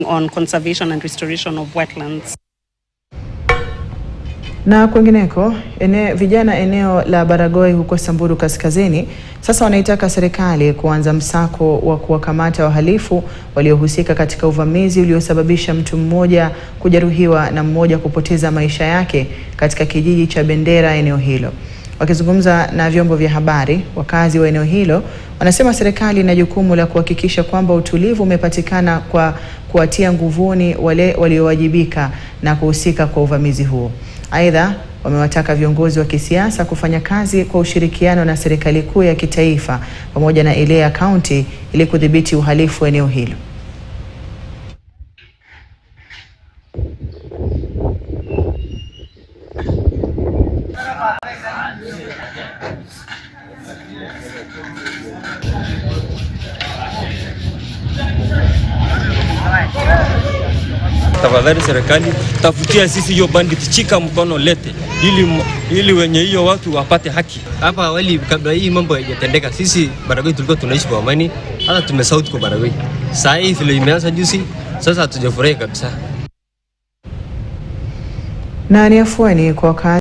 on conservation and restoration of wetlands. Na kwingineko, vijana eneo la Baragoi huko Samburu Kaskazini sasa wanaitaka serikali kuanza msako wa kuwakamata wahalifu waliohusika katika uvamizi uliosababisha mtu mmoja kujeruhiwa na mmoja kupoteza maisha yake katika kijiji cha Bendera eneo hilo. Wakizungumza na vyombo vya habari, wakazi wa eneo hilo wanasema serikali ina jukumu la kuhakikisha kwamba utulivu umepatikana kwa kuwatia nguvuni wale waliowajibika na kuhusika kwa uvamizi huo. Aidha, wamewataka viongozi wa kisiasa kufanya kazi kwa ushirikiano na serikali kuu ya kitaifa pamoja na ile ya kaunti ili kudhibiti uhalifu eneo hilo. Tafadhali serikali tafutia sisi hiyo bandit, chika mkono lete ili wenye hiyo watu wapate haki. Hapa awali kabla hii mambo haijatendeka, sisi Baragoi tulikuwa tunaishi kwa amani, hata tumesahau tuko Baragoi. Sasa hii vile imeanza juzi, sasa hatujafurahi kabisa. Na ni afueni kwa